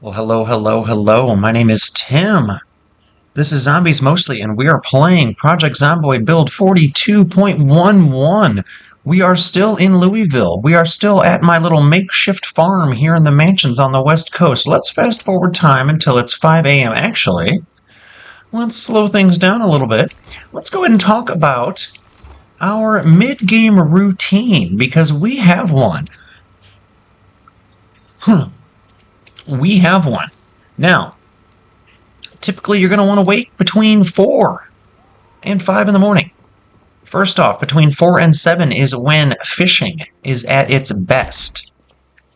Well, hello, hello, hello. My name is Tim. This is Zombies Mostly, and we are playing Project Zomboid Build 42.11. We are still in Louisville. We are still at my little makeshift farm here in the mansions on the West Coast. Let's fast forward time until it's 5 a.m. Actually, let's slow things down a little bit. Let's go ahead and talk about our mid-game routine, because we have one. We have one. Now, typically you're going to want to wait between 4 and 5 in the morning. First off, between 4 and 7 is when fishing is at its best.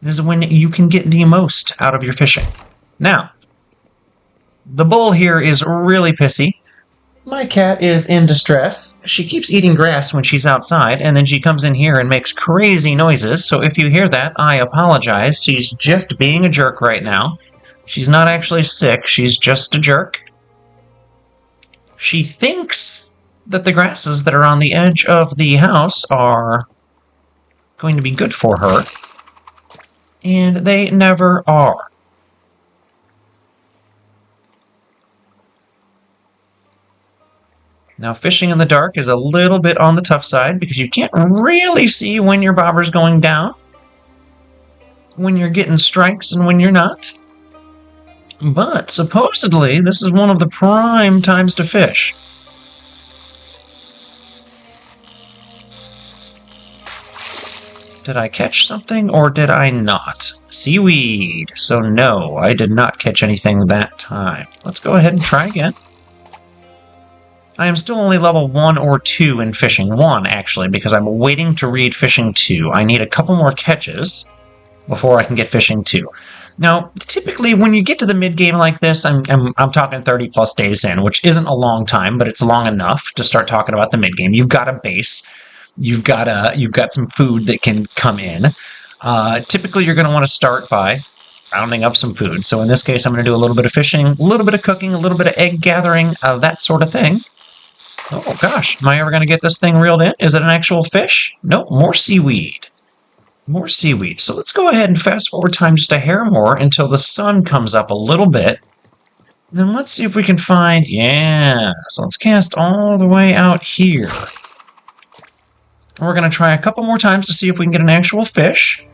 It is when you can get the most out of your fishing. Now, the bull here is really pissy. My cat is in distress. She keeps eating grass when she's outside, and then she comes in here and makes crazy noises, so if you hear that, I apologize. She's just being a jerk right now. She's not actually sick, she's just a jerk. She thinks that the grasses that are on the edge of the house are going to be good for her, and they never are. Now, fishing in the dark is a little bit on the tough side because you can't really see when your bobber's going down, when you're getting strikes and when you're not. But supposedly, this is one of the prime times to fish. Did I catch something or did I not? Seaweed. So no, I did not catch anything that time. Let's go ahead and try again. I am still only level 1 or 2 in fishing. 1, actually, because I'm waiting to read fishing 2. I need a couple more catches before I can get fishing 2. Now, typically, when you get to the mid-game like this, I'm talking 30-plus days in, which isn't a long time, but it's long enough to start talking about the mid-game. You've got a base. You've got some food that can come in. Typically, you're going to want to start by rounding up some food. So in this case, I'm going to do a little bit of fishing, a little bit of cooking, a little bit of egg gathering, that sort of thing. Oh gosh, am I ever going to get this thing reeled in? Is it an actual fish? Nope, more seaweed. More seaweed. So let's go ahead and fast forward time just a hair more until the sun comes up a little bit. And let's see if we can find... Yeah, so let's cast all the way out here. We're going to try a couple more times to see if we can get an actual fish.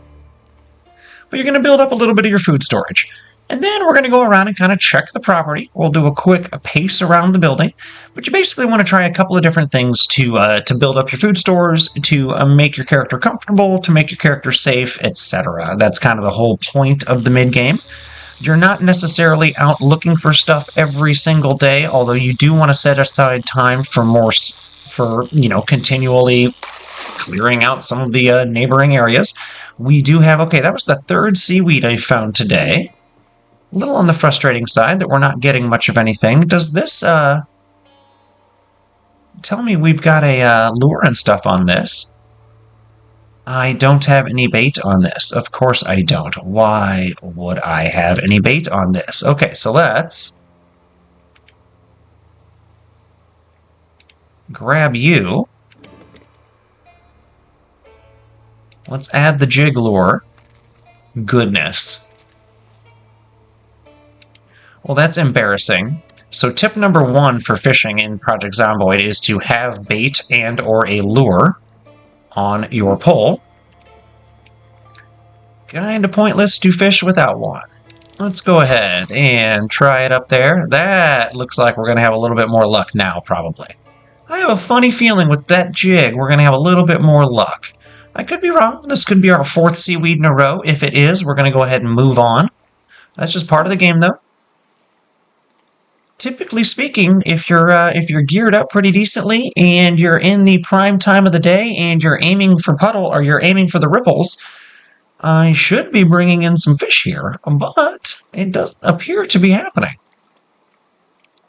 But you're going to build up a little bit of your food storage. And then we're going to go around and kind of check the property. We'll do a quick pace around the building. But you basically want to try a couple of different things to build up your food stores, to make your character comfortable, to make your character safe, etc. That's kind of the whole point of the mid-game. You're not necessarily out looking for stuff every single day, although you do want to set aside time for continually clearing out some of the neighboring areas. We do have... Okay, that was the 3rd seaweed I found today. A little on the frustrating side that we're not getting much of anything. Does this, tell me we've got a lure and stuff on this? I don't have any bait on this. Of course I don't. Why would I have any bait on this? Okay, so let's grab you. Let's add the jig lure. Goodness. Well, that's embarrassing. So tip number 1 for fishing in Project Zomboid is to have bait and or a lure on your pole. Kinda pointless to fish without one. Let's go ahead and try it up there. That looks like we're going to have a little bit more luck now, probably. I have a funny feeling with that jig we're going to have a little bit more luck. I could be wrong. This could be our 4th seaweed in a row. If it is, we're going to go ahead and move on. That's just part of the game, though. Typically speaking, if you're geared up pretty decently and you're in the prime time of the day and you're aiming for puddle or you're aiming for the ripples, I should be bringing in some fish here, but it doesn't appear to be happening.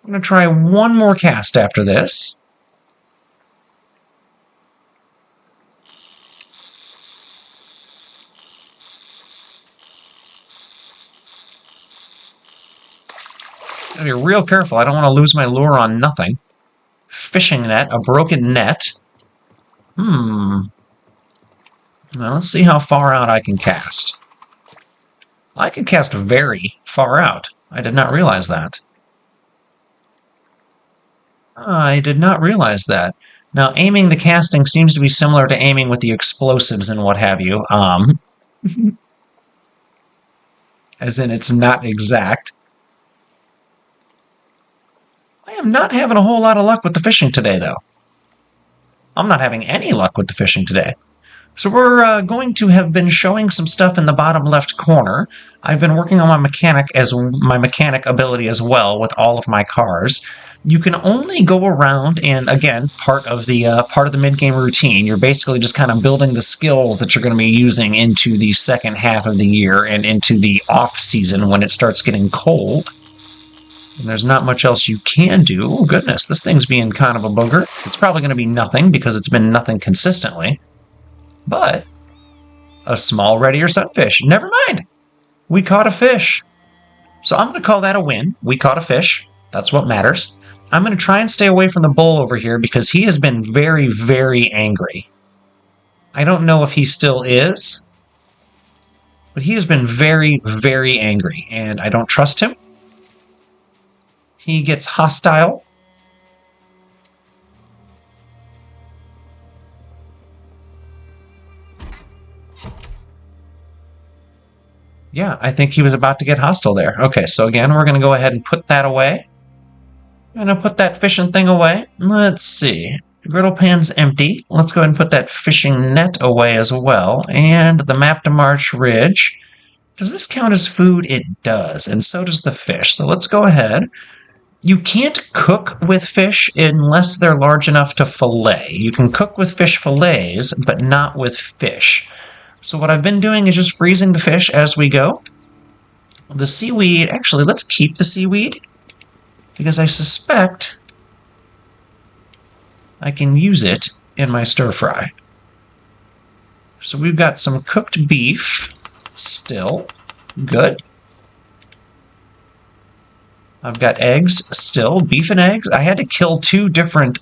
I'm going to try one more cast after this. Gotta be real careful. I don't want to lose my lure on nothing. Fishing net, a broken net. Well, let's see how far out I can cast. I can cast very far out. I did not realize that. I did not realize that. Now, aiming the casting seems to be similar to aiming with the explosives and what have you. As in, it's not exact. I am not having a whole lot of luck with the fishing today, though. I'm not having any luck with the fishing today. So we're going to have been showing some stuff in the bottom left corner. I've been working on my mechanic ability as well with all of my cars. You can only go around, and again, part of the mid-game routine. You're basically just kind of building the skills that you're going to be using into the second half of the year and into the off season when it starts getting cold. And there's not much else you can do. Oh goodness, this thing's being kind of a booger. It's probably going to be nothing because it's been nothing consistently. But a small red ear sunfish. Never mind. We caught a fish. So I'm going to call that a win. We caught a fish. That's what matters. I'm going to try and stay away from the bull over here because he has been very, very angry. I don't know if he still is, but he has been very, very angry, and I don't trust him. He gets hostile. Yeah, I think he was about to get hostile there. Okay, so again, we're going to go ahead and put that away. I'm going to put that fishing thing away. Let's see. Griddle pan's empty. Let's go ahead and put that fishing net away as well. And the map to Marsh Ridge. Does this count as food? It does, and so does the fish. So let's go ahead. You can't cook with fish unless they're large enough to fillet. You can cook with fish fillets, but not with fish. So what I've been doing is just freezing the fish as we go. The seaweed, actually, let's keep the seaweed, because I suspect I can use it in my stir fry. So we've got some cooked beef still. Good. I've got eggs still, beef and eggs. I had to kill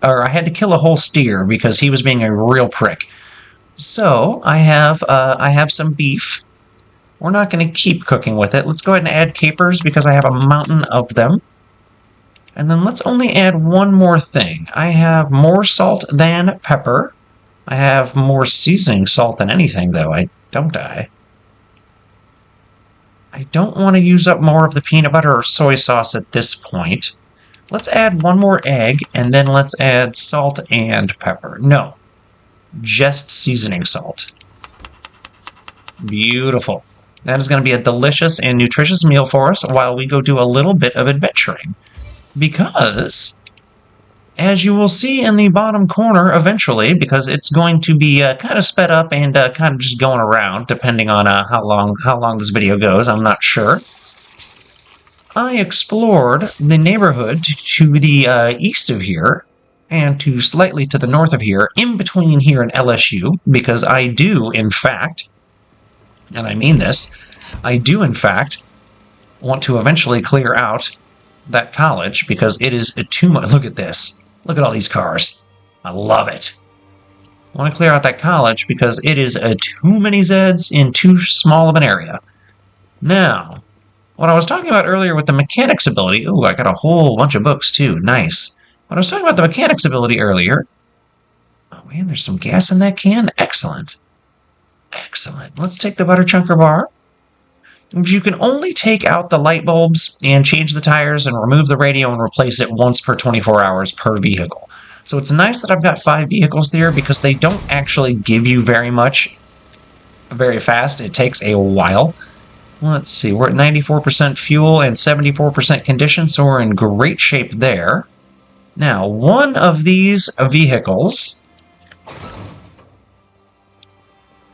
I had to kill a whole steer because he was being a real prick. So I have some beef. We're not going to keep cooking with it. Let's go ahead and add capers because I have a mountain of them. And then let's only add one more thing. I have more salt than pepper. I have more seasoning salt than anything, though, don't I? I don't want to use up more of the peanut butter or soy sauce at this point. Let's add one more egg, and then let's add salt and pepper. No, just seasoning salt. Beautiful. That is going to be a delicious and nutritious meal for us while we go do a little bit of adventuring. Because, as you will see in the bottom corner eventually, because it's going to be kind of sped up and kind of just going around, depending on how long this video goes, I'm not sure. I explored the neighborhood to the east of here, and to slightly to the north of here, in between here and LSU, because I do, in fact, and I mean this, I do, in fact, want to eventually clear out that college, because it is too much. Look at this. Look at all these cars. I love it. I want to clear out that college because it is too many Zeds in too small of an area. Now, what I was talking about earlier with the mechanics ability, ooh, I got a whole bunch of books too, nice. When I was talking about the mechanics ability earlier, oh man, there's some gas in that can? Excellent. Excellent. Let's take the butter chunker bar. You can only take out the light bulbs and change the tires and remove the radio and replace it once per 24 hours per vehicle. So it's nice that I've got 5 vehicles there because they don't actually give you very much very fast. It takes a while. Let's see, we're at 94% fuel and 74% condition, so we're in great shape there. Now, one of these vehicles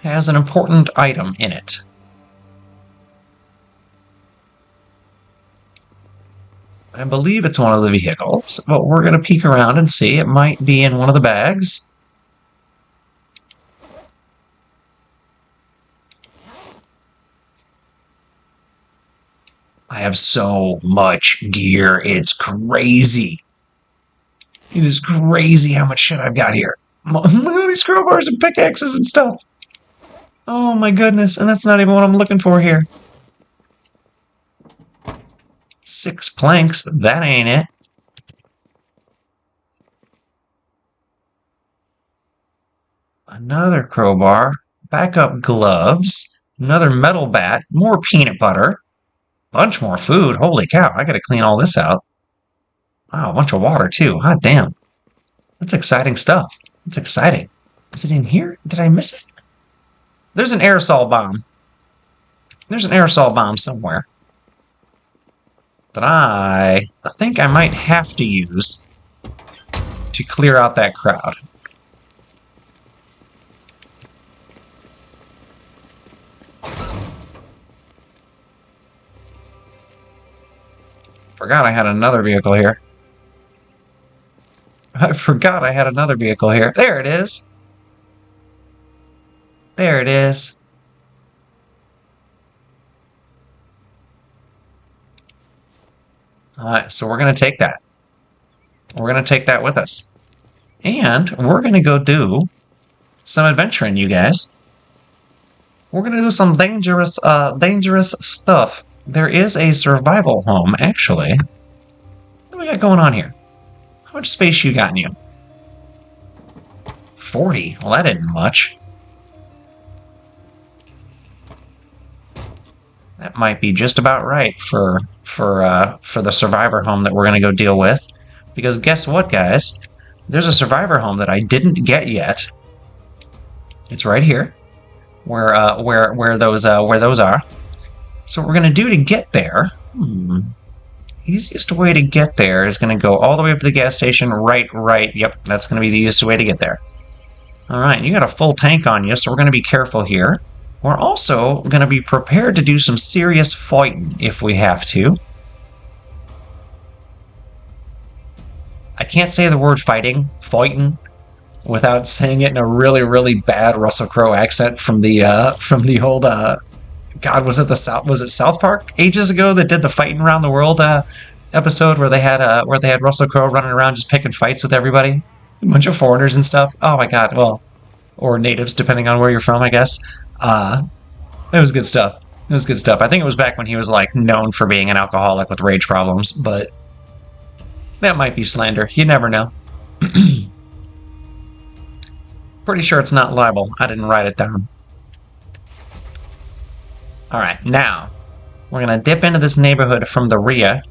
has an important item in it. I believe it's one of the vehicles, but we're going to peek around and see. It might be in one of the bags. I have so much gear. It's crazy. It is crazy how much shit I've got here. Look at all these crowbars and pickaxes and stuff. Oh my goodness, and that's not even what I'm looking for here. 6 planks, that ain't it. Another crowbar, backup gloves, another metal bat, more peanut butter, bunch more food. Holy cow, I gotta clean all this out. Wow, a bunch of water too. Hot damn. That's exciting stuff. That's exciting. Is it in here? Did I miss it? There's an aerosol bomb. There's an aerosol bomb somewhere that I think I might have to use to clear out that crowd. Forgot I had another vehicle here. I forgot I had another vehicle here. There it is. There it is. Alright, so we're going to take that. We're going to take that with us. And we're going to go do some adventuring, you guys. We're going to do some dangerous stuff. There is a survival home, actually. What do we got going on here? How much space you got in you? 40? Well, that isn't much. That might be just about right for the survivor home that we're going to go deal with. Because guess what, guys? There's a survivor home that I didn't get yet. It's right here, where those are. So what we're going to do to get there, easiest way to get there is going to go all the way up to the gas station, right, yep, that's going to be the easiest way to get there. Alright, you got a full tank on you, so we're going to be careful here. We're also going to be prepared to do some serious fighting if we have to. I can't say the word fighting, without saying it in a really, really bad Russell Crowe accent from the old God, was it South Park ages ago that did the fighting around the world episode where they had Russell Crowe running around just picking fights with everybody, a bunch of foreigners and stuff. Oh my God, well, or natives depending on where you're from, I guess. It was good stuff. It was good stuff. I think it was back when he was like known for being an alcoholic with rage problems, but that might be slander. You never know. Pretty sure it's not libel. I didn't write it down. Alright, now, we're going to dip into this neighborhood from the rear,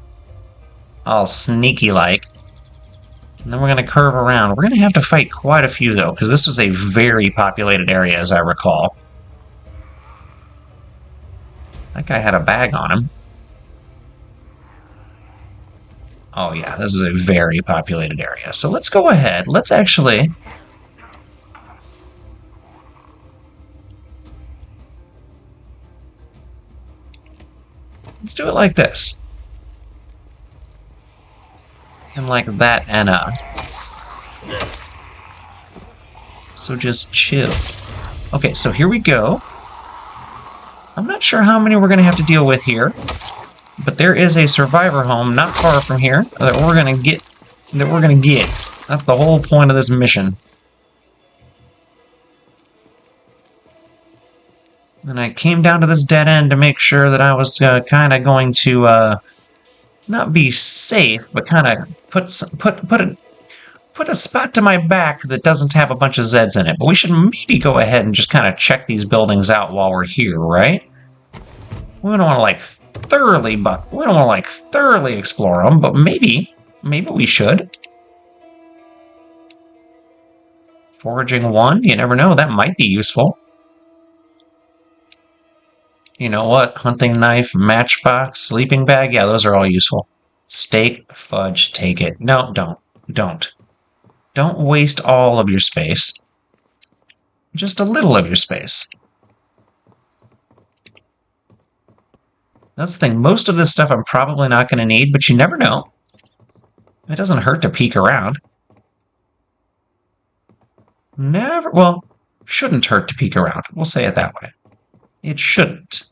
all sneaky-like, and then we're going to curve around. We're going to have to fight quite a few, though, because this was a very populated area, as I recall. That guy had a bag on him. Oh yeah, this is a very populated area. So let's go ahead. Let's actually... let's do it like this. And like that, and so just chill. Okay, so here we go. I'm not sure how many we're going to have to deal with here, but there is a survivor home not far from here that we're going to get. That's the whole point of this mission. And I came down to this dead end to make sure that I was kind of going to not be safe, but kind of put a spot to my back that doesn't have a bunch of zeds in it. But we should maybe go ahead and just kind of check these buildings out while we're here, right? We don't want to thoroughly explore them, but maybe we should. Foraging 1, you never know, that might be useful. You know what? Hunting knife, matchbox, sleeping bag, yeah, those are all useful. Steak, fudge, take it. No, don't. Don't waste all of your space. Just a little of your space. That's the thing. Most of this stuff I'm probably not going to need, but you never know. It doesn't hurt to peek around. Shouldn't hurt to peek around. We'll say it that way. It shouldn't.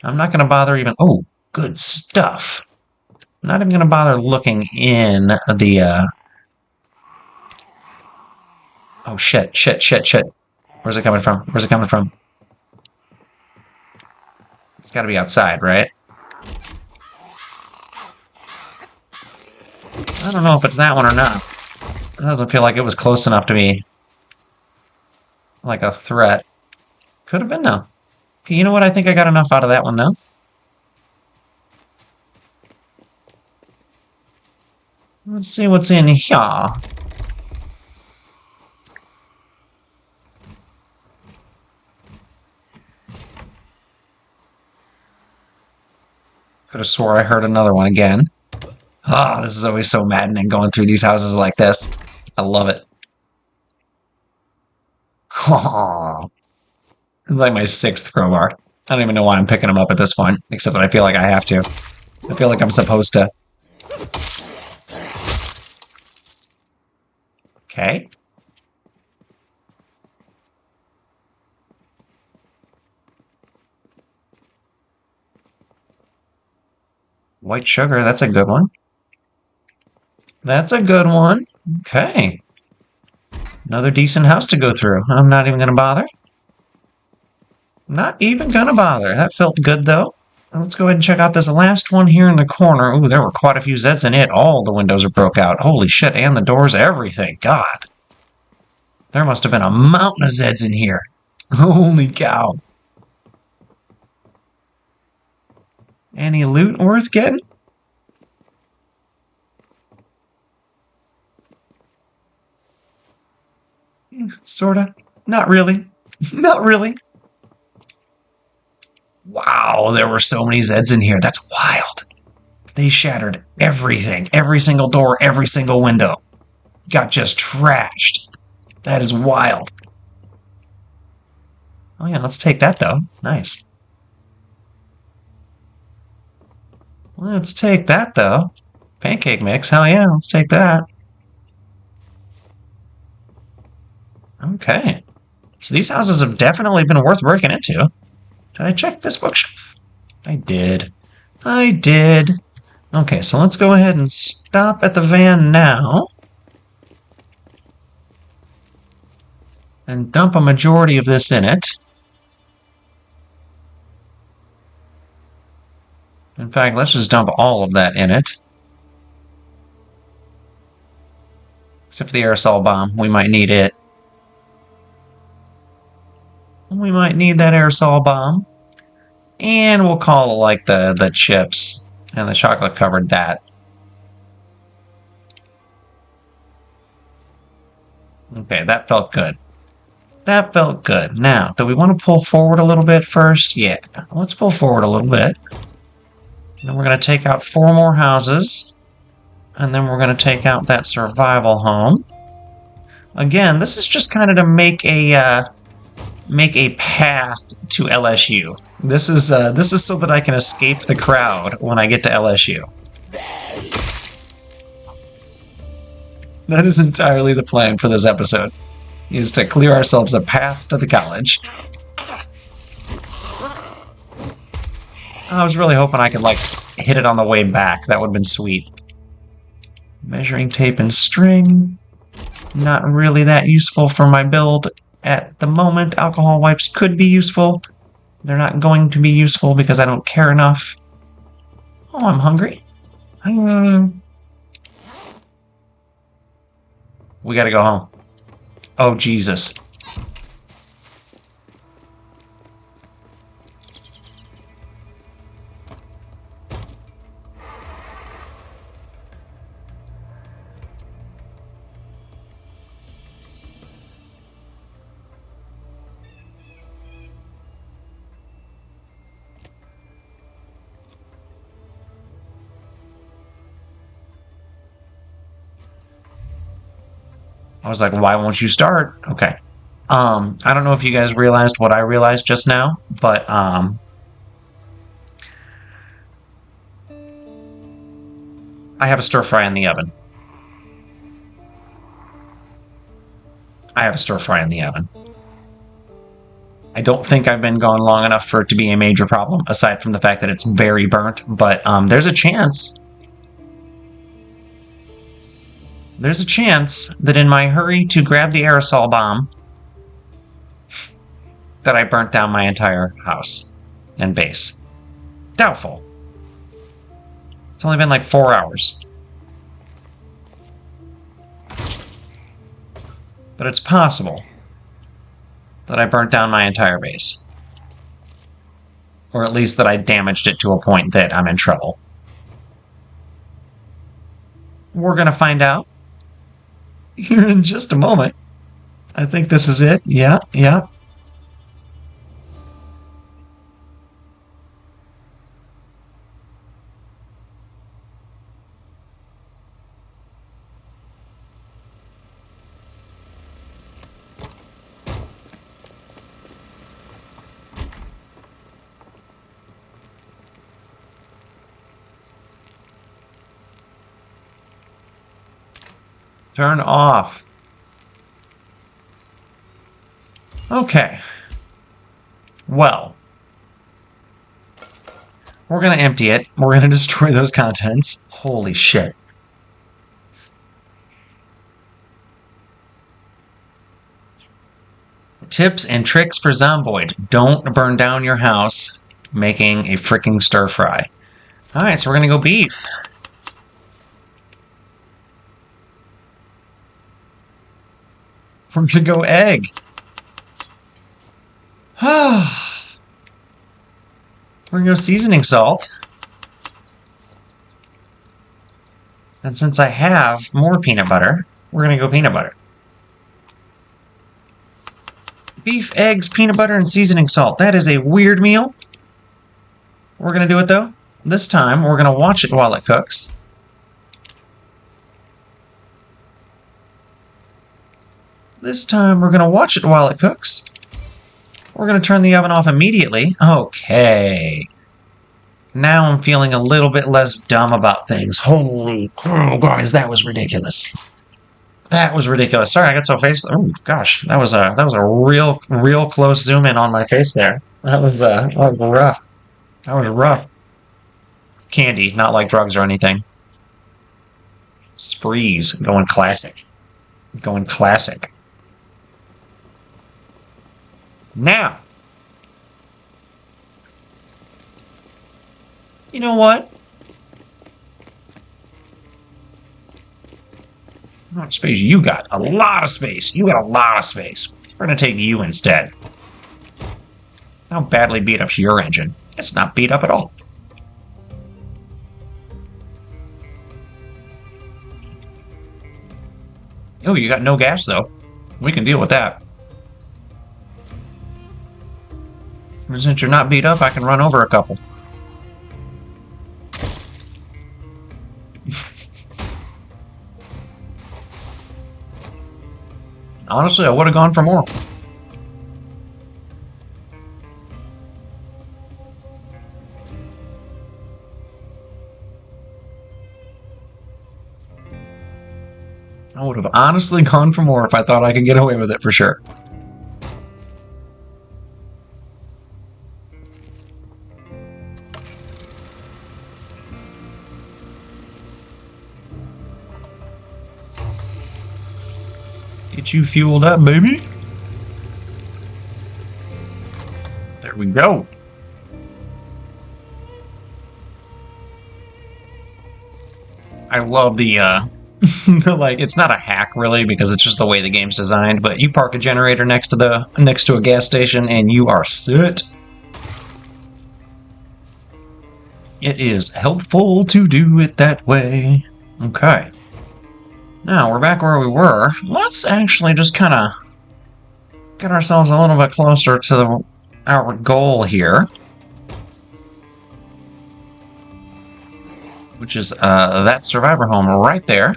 I'm not going to bother even... oh, good stuff. I'm not even going to bother looking in the... oh, shit. Where's it coming from? It's got to be outside, right? I don't know if it's that one or not. It doesn't feel like it was close enough to be like a threat. Could have been, though. Okay, you know what? I think I got enough out of that one, though. Let's see what's in here. Could have swore I heard another one again. Ah, this is always so maddening going through these houses like this. I love it. It's like my 6th crowbar. I don't even know why I'm picking them up at this point, except that I feel like I have to. I feel like I'm supposed to. Okay. White sugar, that's a good one. That's a good one. Okay. Another decent house to go through. I'm not even going to bother. Not even going to bother. That felt good, though. Let's go ahead and check out this last one here in the corner. Ooh, there were quite a few zeds in it. All the windows are broke out. Holy shit, and the doors, everything. God. There must have been a mountain of zeds in here. Holy cow. Any loot worth getting? Sorta. Not really. Not really. Wow, there were so many zeds in here. That's wild. They shattered everything. Every single door, every single window. Got just trashed. That is wild. Oh yeah, let's take that though. Nice. Let's take that though. Pancake mix, hell yeah, let's take that. Okay. So these houses have definitely been worth breaking into. Did I check this bookshelf? I did. I did. Okay, so let's go ahead and stop at the van now. And dump a majority of this in it. In fact, let's just dump all of that in it. Except for the aerosol bomb. We might need it. We might need that aerosol bomb. And we'll call it like the chips and the chocolate covered that. Okay, that felt good. That felt good. Now, do we want to pull forward a little bit first? Yeah, let's pull forward a little bit. Then we're going to take out 4 more houses. And then we're going to take out that survival home. Again, this is just kind of to make a path to LSU. This is so that I can escape the crowd when I get to LSU. That is entirely the plan for this episode, is to clear ourselves a path to the college. I was really hoping I could, like, hit it on the way back. That would have been sweet. Measuring tape and string. Not really that useful for my build at the moment. Alcohol wipes could be useful. They're not going to be useful because I don't care enough. Oh, I'm hungry. We gotta go home. Oh, Jesus. I was like, why won't you start? Okay. I don't know if you guys realized what I realized just now, but I have a stir fry in the oven. I have a stir fry in the oven. I don't think I've been gone long enough for it to be a major problem, aside from the fact that it's very burnt, but there's a chance. There's a chance that in my hurry to grab the aerosol bomb, that I burnt down my entire house and base. Doubtful. It's only been like 4 hours. But it's possible that I burnt down my entire base. Or at least that I damaged it to a point that I'm in trouble. We're going to find out here in just a moment. I think this is it. Yeah, yeah. Turn off. Okay. Well. We're going to empty it. We're going to destroy those contents. Holy shit. Tips and tricks for Zomboid. Don't burn down your house making a freaking stir fry. Alright, so we're going to go beef. We're going to go egg. We're going to go seasoning salt. And since I have more peanut butter, we're going to go peanut butter. Beef, eggs, peanut butter, and seasoning salt. That is a weird meal. We're going to do it, though. This time, we're going to watch it while it cooks. This time, we're going to watch it while it cooks. We're going to turn the oven off immediately. Okay. Now I'm feeling a little bit less dumb about things. Holy cow, guys, that was ridiculous. That was ridiculous. Sorry, I got so face. Oh gosh, that was a real close zoom in on my face there. That was rough. That was rough. Candy, not like drugs or anything. Sprees, going classic. Going classic. Now, you know what? How much space you got? A lot of space. You got a lot of space. We're going to take you instead. How badly beat up's your engine? It's not beat up at all. Oh, you got no gas, though. We can deal with that. And since you're not beat up, I can run over a couple. Honestly, I would have gone for more. I would have honestly gone for more if I thought I could get away with it for sure. Get you fueled up, baby. There we go. I love the, like, it's not a hack, really, because it's just the way the game's designed, but you park a generator next to a gas station, and you are set. It is helpful to do it that way. Okay. Now, we're back where we were. Let's actually just kind of get ourselves a little bit closer to our goal here. Which is that survivor home right there.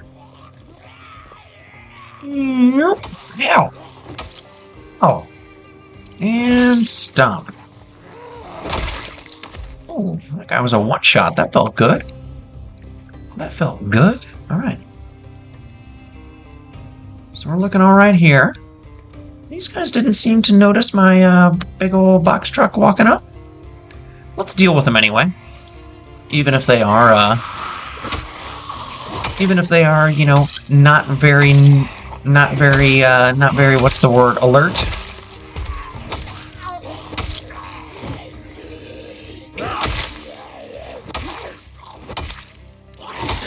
Nope. Ow. Oh. And stomp. Oh, that guy was a one-shot. That felt good. That felt good. All right. So we're looking all right here. These guys didn't seem to notice my big old box truck walking up. Let's deal with them anyway. Even if they are, you know, not very, what's the word, alert?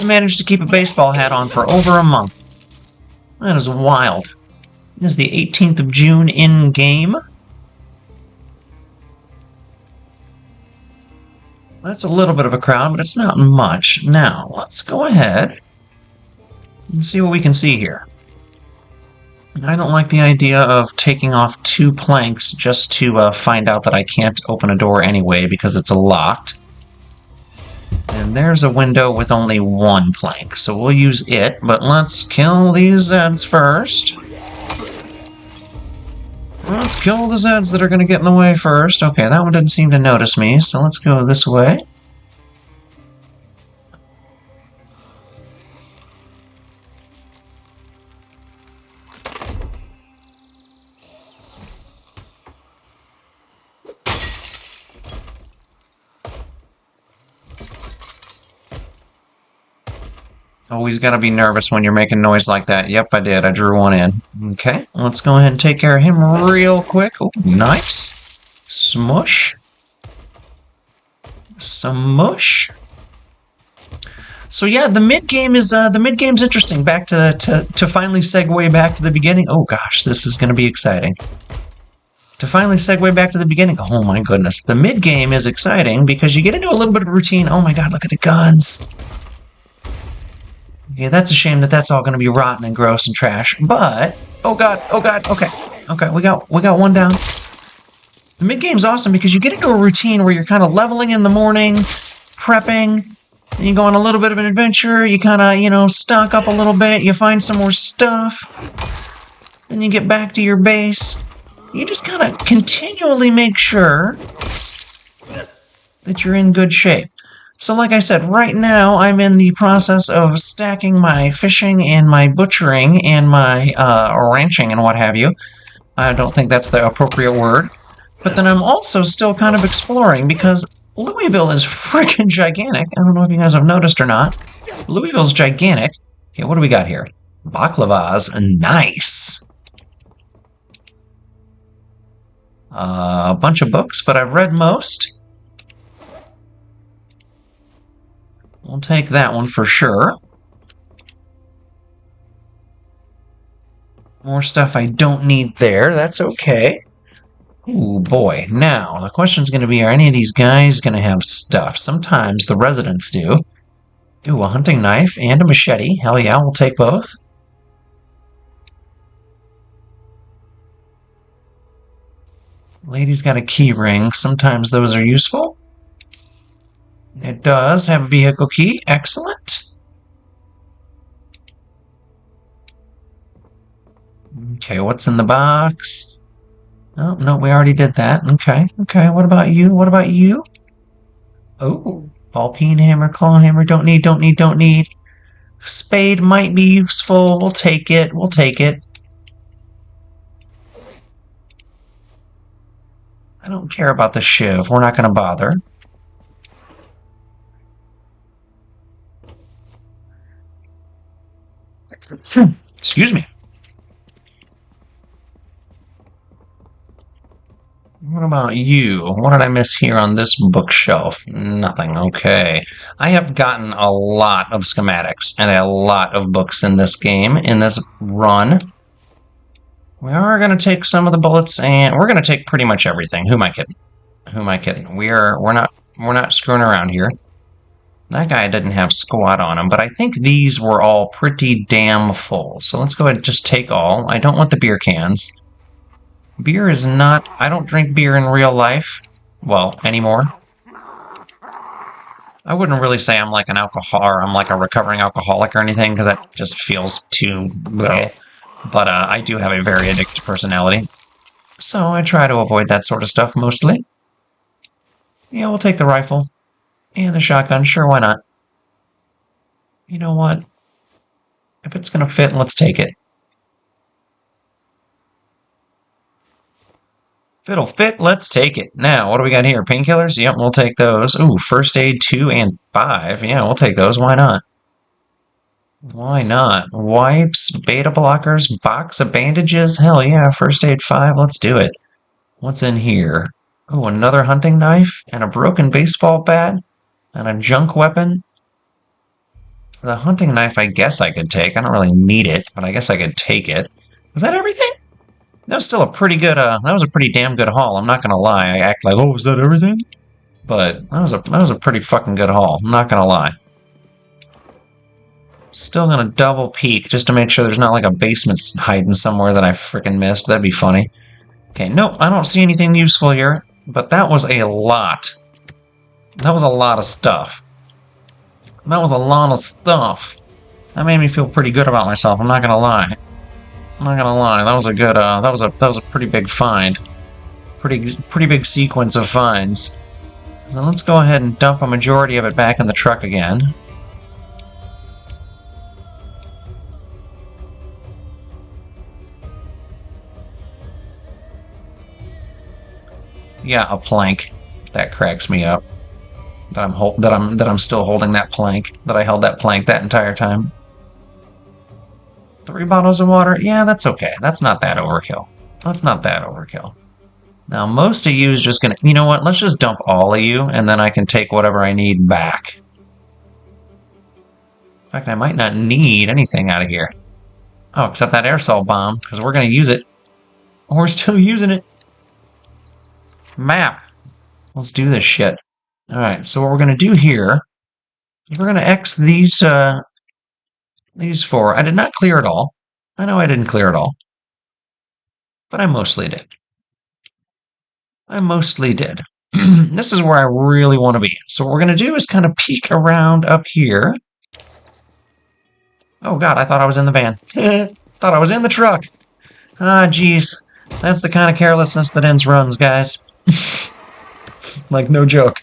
I managed to keep a baseball hat on for over a month. That is wild. It is the 18th of June in-game. That's a little bit of a crowd, but it's not much. Now, let's go ahead and see what we can see here. I don't like the idea of taking off 2 planks just to find out that I can't open a door anyway because it's locked. And there's a window with only 1 plank, so we'll use it, but let's kill these zeds first. Let's kill the zeds that are going to get in the way first. Okay, that one didn't seem to notice me, so let's go this way. Always gotta be nervous when you're making noise like that. Yep, I did. I drew one in. Okay, let's go ahead and take care of him real quick. Oh, nice. Smush. Some mush. So yeah, the mid game's interesting. Back to finally segue back to the beginning. Oh gosh, this is gonna be exciting. To finally segue back to the beginning. Oh my goodness, the mid game is exciting because you get into a little bit of routine. Oh my god, look at the guns. Okay, that's a shame that that's all going to be rotten and gross and trash, but... Oh god, okay. Okay, we got one down. The mid-game's awesome because you get into a routine where you're kind of leveling in the morning, prepping, and you go on a little bit of an adventure, you kind of, you know, stock up a little bit, you find some more stuff, then you get back to your base. You just kind of continually make sure that you're in good shape. So like I said, right now I'm in the process of stacking my fishing and my butchering and my ranching and what have you. I don't think that's the appropriate word. But then I'm also still kind of exploring because Louisville is freaking gigantic. I don't know if you guys have noticed or not. Louisville's gigantic. Okay, what do we got here? Baklavas. Nice. A bunch of books, but I've read most. We'll take that one for sure. More stuff I don't need there. That's okay. Ooh, boy. Now, the question's going to be, are any of these guys going to have stuff? Sometimes the residents do. Ooh, a hunting knife and a machete. Hell yeah, we'll take both. Lady's got a key ring. Sometimes those are useful. It does have a vehicle key. Excellent. Okay, what's in the box? Oh, no, we already did that. Okay, what about you? What about you? Oh, ball peen hammer, claw hammer. Don't need. Spade might be useful. We'll take it. I don't care about the shiv. We're not going to bother. Excuse me. What about you? What did I miss here on this bookshelf? Nothing. Okay. I have gotten a lot of schematics and a lot of books in this game, in this run. We are going to take some of the bullets, and we're going to take pretty much everything. Who am I kidding? We're not screwing around here. That guy didn't have squat on him, but I think these were all pretty damn full. So let's go ahead and just take all. I don't want the beer cans. Beer is not... I don't drink beer in real life. Well, anymore. I wouldn't really say I'm like an alcoholic, or I'm like a recovering alcoholic or anything, because that just feels too... well. But I do have a very addictive personality. So I try to avoid that sort of stuff mostly. Yeah, we'll take the rifle. And the shotgun, sure, why not? You know what? If it's gonna fit, let's take it. If it'll fit, let's take it. Now, what do we got here? Painkillers? Yep, we'll take those. Ooh, first aid 2 and 5. Yeah, we'll take those. Why not? Why not? Wipes, beta blockers, box of bandages. Hell yeah, first aid 5. Let's do it. What's in here? Oh, another hunting knife and a broken baseball bat. And a junk weapon? The hunting knife I guess I could take. I don't really need it, but I guess I could take it. Was that everything? That was still a pretty good, that was a pretty damn good haul, I'm not gonna lie. I act like, oh, is that everything? But that was a pretty fucking good haul, I'm not gonna lie. Still gonna double peek just to make sure there's not like a basement hiding somewhere that I freaking missed. That'd be funny. Okay, nope, I don't see anything useful here, but that was a lot. That was a lot of stuff. That was a lot of stuff. That made me feel pretty good about myself, I'm not gonna lie. I'm not gonna lie, that was a good, that was a pretty big find. Pretty big sequence of finds. Now let's go ahead and dump a majority of it back in the truck again. Yeah, a plank. That cracks me up. That I'm still holding that plank. That I held that plank that entire time. 3 bottles of water? Yeah, that's okay. That's not that overkill. That's not that overkill. Now, most of you is just gonna... You know what? Let's just dump all of you, and then I can take whatever I need back. In fact, I might not need anything out of here. Oh, except that aerosol bomb, because we're gonna use it. We're still using it. Map. Let's do this shit. Alright, so what we're gonna do here is we're gonna X these 4. I did not clear it all. I know I didn't clear it all. But I mostly did. I mostly did. This is where I really want to be. So what we're going to do is kind of peek around up here. Oh god, I thought I was in the van. Thought I was in the truck. Ah, jeez. That's the kind of carelessness that ends runs, guys. Like, no joke.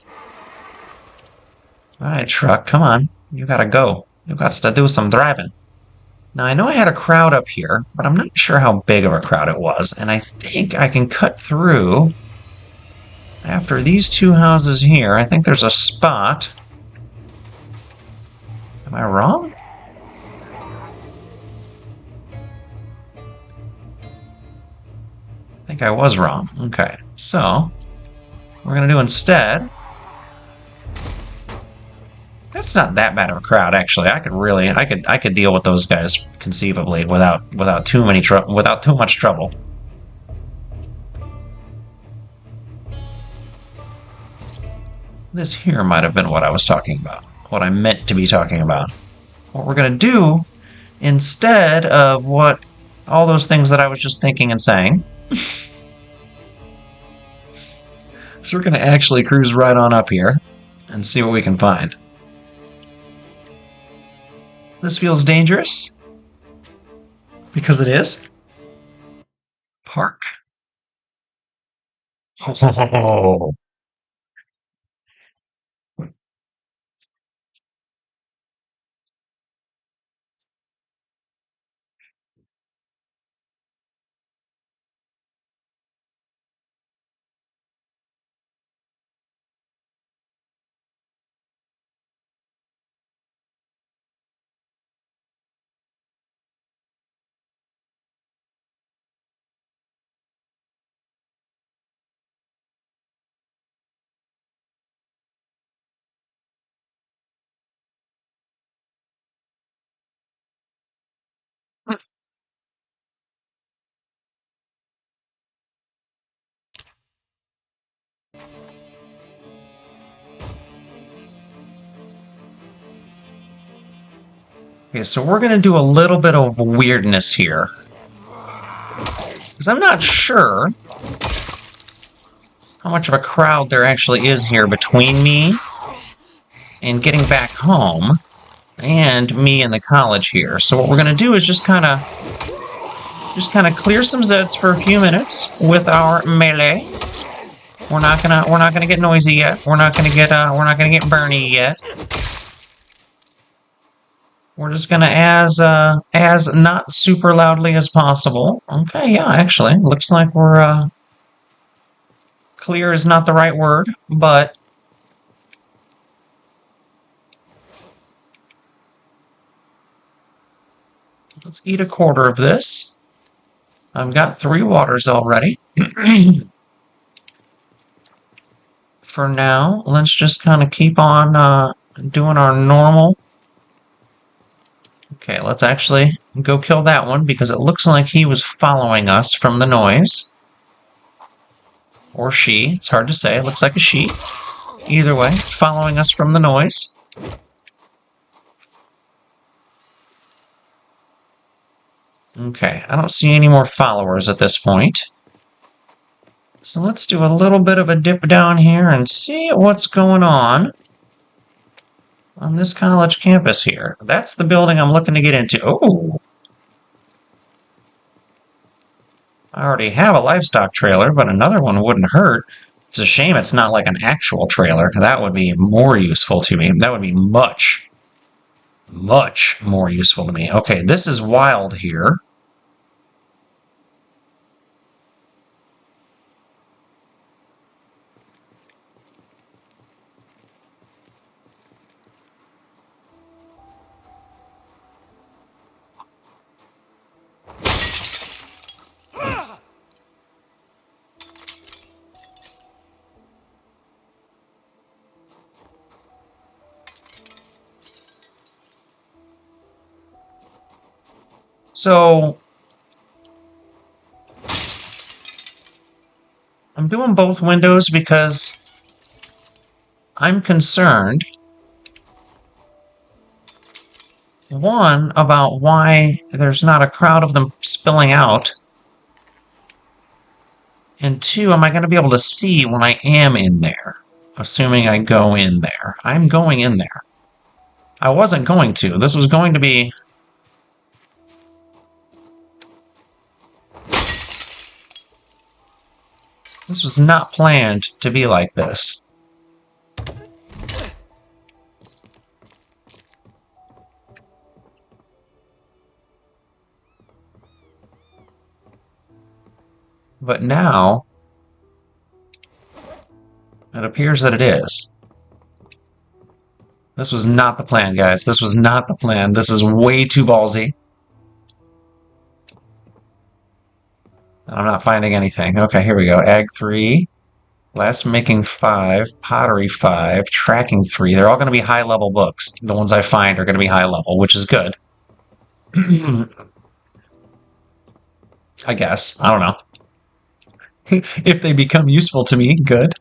Alright, truck, come on. You gotta go. You got to do some driving. Now, I know I had a crowd up here, but I'm not sure how big of a crowd it was, and I think I can cut through after these 2 houses here. I think there's a spot. Am I wrong? I think I was wrong. Okay, so we're gonna do instead. That's not that bad of a crowd, actually. I could deal with those guys conceivably without too much trouble. This here might have been what I was talking about. What I meant to be talking about. What we're gonna do, instead of all those things that I was just thinking and saying, so we're gonna actually cruise right on up here and see what we can find. This feels dangerous. Because it is. Park. Oh. Okay, so we're going to do a little bit of weirdness here. Because I'm not sure how much of a crowd there actually is here between me and getting back home and me in the college here. So what we're going to do is just kind of clear some zeds for a few minutes with our melee. We're not gonna get noisy yet. We're not gonna get Bernie yet. We're just gonna as not super loudly as possible. Okay, yeah, actually, looks like we're clear is not the right word, but let's eat a quarter of this. I've got 3 waters already. For now, let's just kind of keep on doing our normal Okay, let's actually go kill that one because it looks like he was following us from the noise. Or she. It's hard to say. It looks like a she. Either way, following us from the noise. Okay, I don't see any more followers at this point. So let's do a little bit of a dip down here and see what's going on this college campus here. That's the building I'm looking to get into. Oh! I already have a livestock trailer, but another one wouldn't hurt. It's a shame it's not like an actual trailer. That would be more useful to me. That would be much, much more useful to me. Okay, this is wild here. So, I'm doing both windows because I'm concerned, one, about why there's not a crowd of them spilling out, and two, am I going to be able to see when I am in there? Assuming I go in there. I'm going in there. I wasn't going to. This was going to be... This was not planned to be like this. But now, it appears that it is. This was not the plan, guys. This was not the plan. This is way too ballsy. I'm not finding anything. Okay, here we go. Ag 3. Last making 5. Pottery 5. Tracking 3. They're all going to be high-level books. The ones I find are going to be high-level, which is good. I guess. I don't know. If they become useful to me, good.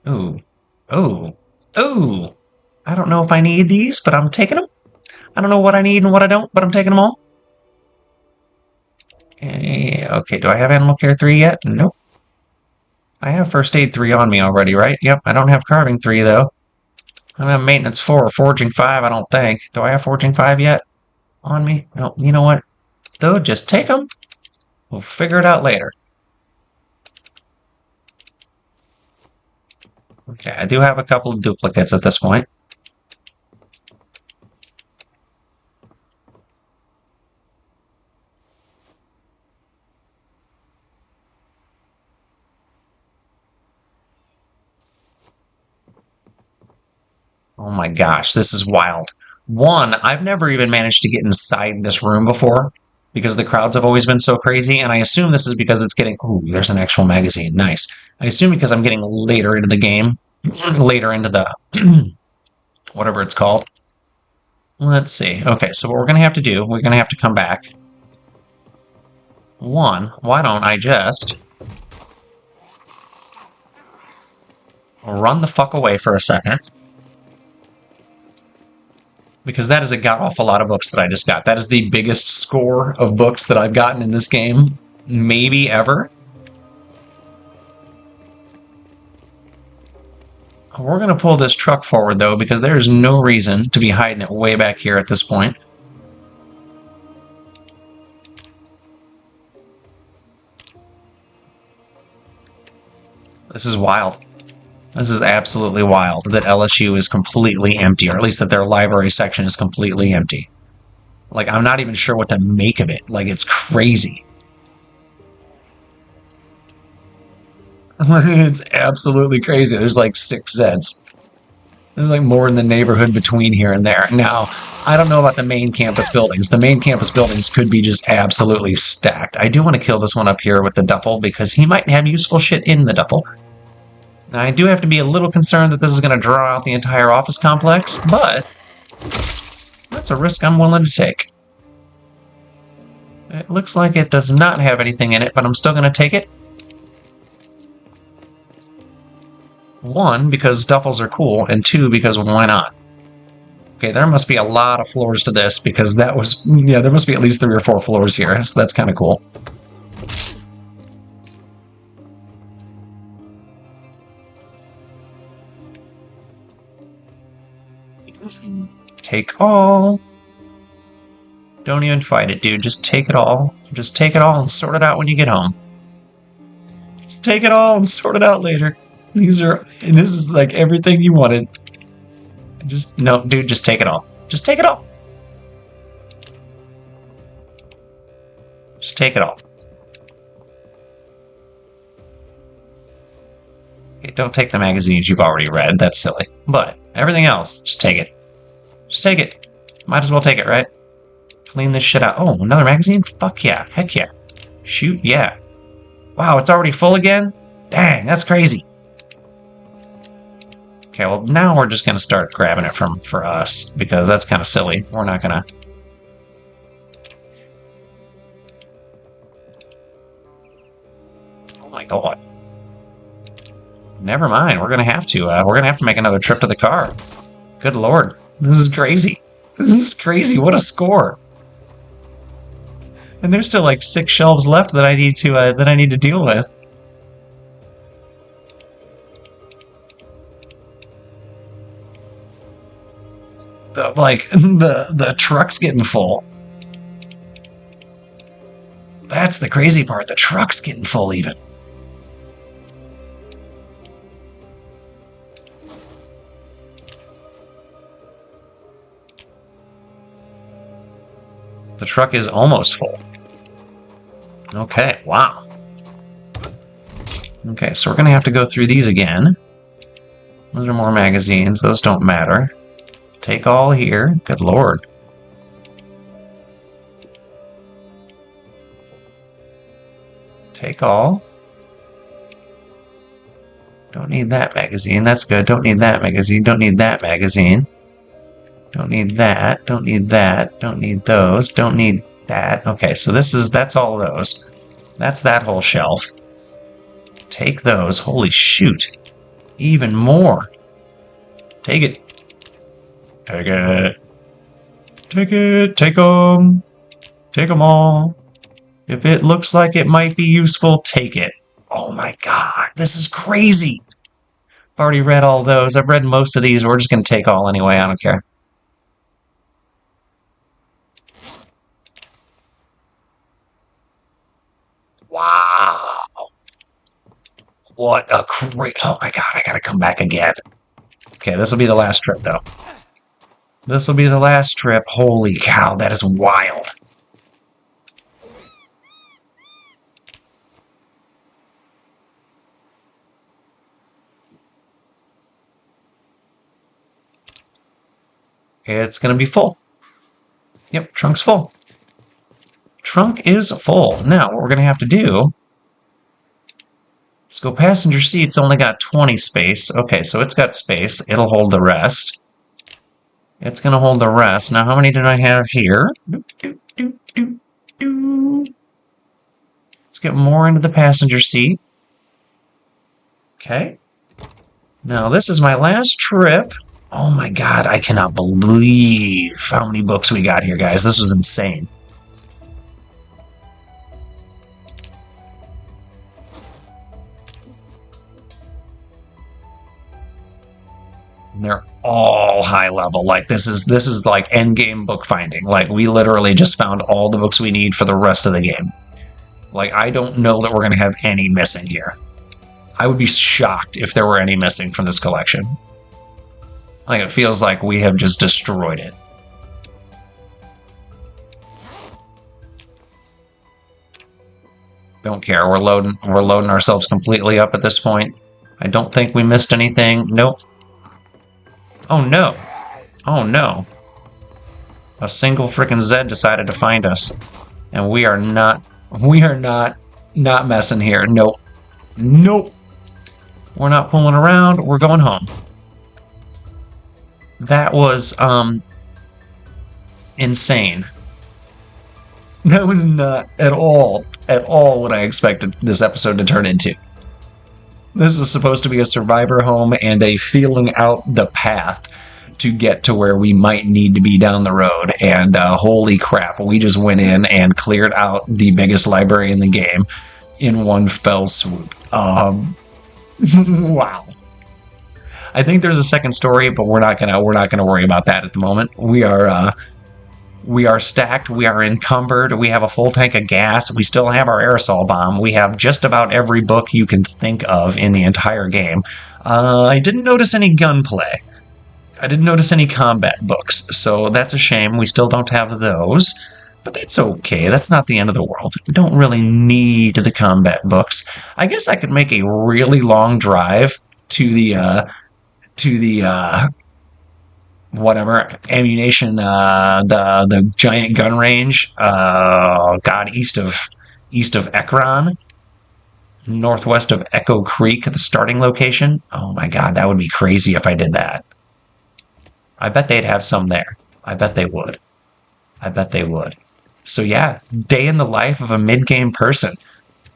Ooh. Ooh. Ooh. I don't know if I need these, but I'm taking them. I don't know what I need and what I don't, but I'm taking them all. Okay, do I have Animal Care 3 yet? Nope. I have First Aid 3 on me already, right? Yep, I don't have Carving 3, though. I don't have Maintenance 4 or Forging 5, I don't think. Do I have Forging 5 yet on me? No, you know what? Dude, just take them. We'll figure it out later. Okay, I do have a couple of duplicates at this point. Oh my gosh, this is wild. One, I've never even managed to get inside this room before because the crowds have always been so crazy, and I assume this is because it's getting... Ooh, there's an actual magazine. Nice. I assume because I'm getting later into the game, later into the... whatever it's called. Let's see. Okay, so what we're going to have to do, we're going to have to come back. One, why don't I just... run the fuck away for a second. Because that is a god-awful lot of books that I just got. That is the biggest score of books that I've gotten in this game, maybe ever. We're going to pull this truck forward, though, because there's no reason to be hiding it way back here at this point. This is wild. This is absolutely wild that LSU is completely empty, or at least that their library section is completely empty. Like, I'm not even sure what to make of it. Like, it's crazy. It's absolutely crazy. There's like 6 zeds. There's like more in the neighborhood between here and there. Now, I don't know about the main campus buildings. The main campus buildings could be just absolutely stacked. I do want to kill this one up here with the duffel because he might have useful shit in the duffel. Now, I do have to be a little concerned that this is going to draw out the entire office complex, but let's That's a risk I'm willing to take. It looks like it does not have anything in it, but I'm still going to take it. 1, because duffels are cool, and 2, because why not? Okay, there must be a lot of floors to this, because that was... Yeah, there must be at least 3 or 4 floors here, so that's kind of cool. Take all. Don't even fight it, dude. Just take it all. Just take it all and sort it out when you get home. Just take it all and sort it out later. This is like everything you wanted. Just, no, dude, just take it all. Just take it all. Just take it all. Okay, don't take the magazines you've already read. That's silly. But everything else, just take it. Just take it. Might as well take it, right? Clean this shit out. Oh, another magazine? Fuck yeah. Heck yeah. Shoot, yeah. Wow, it's already full again? Dang, that's crazy. Okay, well, now we're just going to start grabbing it for us, because that's kind of silly. We're not going to... Oh my god. Never mind, we're going to have to make another trip to the car. Good lord. This is crazy. This is crazy. What a score. And there's still like 6 shelves left that I need to deal with. The truck's getting full. That's the crazy part. The truck's getting full even. The truck is almost full. Okay, wow. Okay, so we're going to have to go through these again. Those are more magazines. Those don't matter. Take all here. Good lord. Take all. Don't need that magazine. That's good. Don't need that magazine. Don't need that magazine. Don't need that. Don't need that. Don't need those. Don't need that. Okay, so that's all those. That's that whole shelf. Take those. Holy shoot. Even more. Take it. Take it. Take it. Take them. Take them all. If it looks like it might be useful, take it. Oh my god, this is crazy. I've already read all those. I've read most of these. We're just going to take all anyway. I don't care. Wow. What a great... Oh my god, I gotta come back again. Okay, this will be the last trip, though. This will be the last trip. Holy cow, that is wild. It's going to be full. Yep, trunk's full. Trunk is full. Now, what we're going to have to do... Let's go passenger seats, only got 20 space. Okay, so it's got space. It'll hold the rest. It's going to hold the rest. Now, how many did I have here? Let's get more into the passenger seat. Okay. Now, this is my last trip. Oh my god, I cannot believe how many books we got here, guys. This was insane. They're all high level. Like this is like end game book finding. Like we literally just found all the books we need for the rest of the game. Like I don't know that we're going to have any missing here. I would be shocked if there were any missing from this collection. Like it feels like we have just destroyed it. Don't care. We're loading ourselves completely up at this point. I don't think we missed anything. Nope. Oh no. Oh no. A single freaking Zed decided to find us. And we are not messing here. Nope. Nope. We're not fooling around. We're going home. That was insane. That was not at all what I expected this episode to turn into. This is supposed to be a survivor home and a feeling out the path to get to where we might need to be down the road. And holy crap, we just went in and cleared out the biggest library in the game in one fell swoop. Wow. I think there's a second story, but we're not gonna worry about that at the moment. We are stacked. We are encumbered. We have a full tank of gas. We still have our aerosol bomb. We have just about every book you can think of in the entire game. I didn't notice any gunplay. I didn't notice any combat books, so that's a shame. We still don't have those, but that's okay. That's not the end of the world. We don't really need the combat books. I guess I could make a really long drive to the whatever ammunition, the giant gun range. East of Ekron, northwest of Echo Creek, the starting location. Oh my God, that would be crazy if I did that. I bet they'd have some there. I bet they would. So yeah, day in the life of a mid-game person.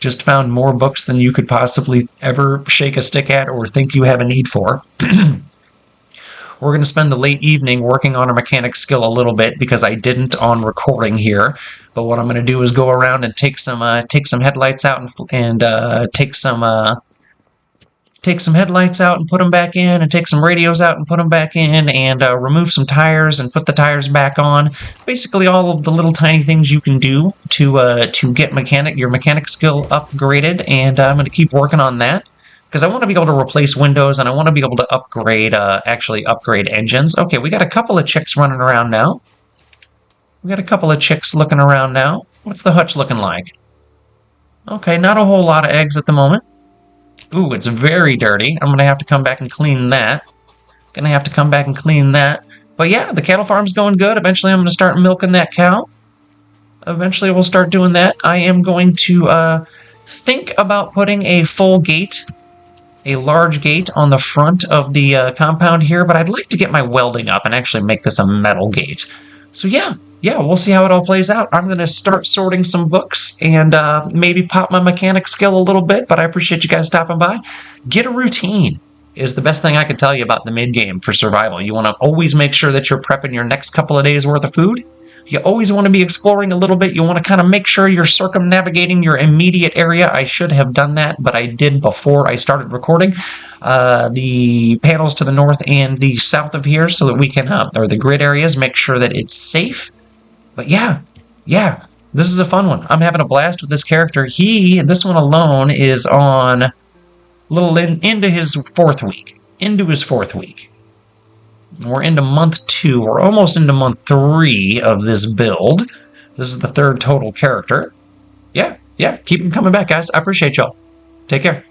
Just found more books than you could possibly ever shake a stick at or think you have a need for. We're going to spend the late evening working on our mechanic skill a little bit because I didn't on recording here. But what I'm going to do is go around and take some headlights out and take some headlights out and put them back in, and take some radios out and put them back in, and remove some tires and put the tires back on. Basically, all of the little tiny things you can do to get your mechanic skill upgraded, and I'm going to keep working on that because I want to be able to replace windows and I want to be able to upgrade engines. Okay, we got a couple of chicks running around now. We got a couple of chicks looking around now. What's the hutch looking like? Okay, not a whole lot of eggs at the moment. Ooh, it's very dirty. I'm going to have to come back and clean that. But yeah, the cattle farm's going good. Eventually I'm going to start milking that cow. Eventually we'll start doing that. I am going to think about putting a full gate, a large gate on the front of the compound here, but I'd like to get my welding up and actually make this a metal gate. So yeah, we'll see how it all plays out. I'm going to start sorting some books and maybe pop my mechanic skill a little bit, but I appreciate you guys stopping by. Get a routine is the best thing I can tell you about the mid-game for survival. You want to always make sure that you're prepping your next couple of days' worth of food. You always want to be exploring a little bit. You want to kind of make sure you're circumnavigating your immediate area. I should have done that, but I did before I started recording. The panels to the north and the south of here so that we can, or the grid areas, make sure that it's safe. But yeah, this is a fun one. I'm having a blast with this character. This one alone is on a little into his fourth week. We're into month 2. We're almost into month 3 of this build. This is the third total character. Yeah, keep them coming back, guys. I appreciate y'all. Take care.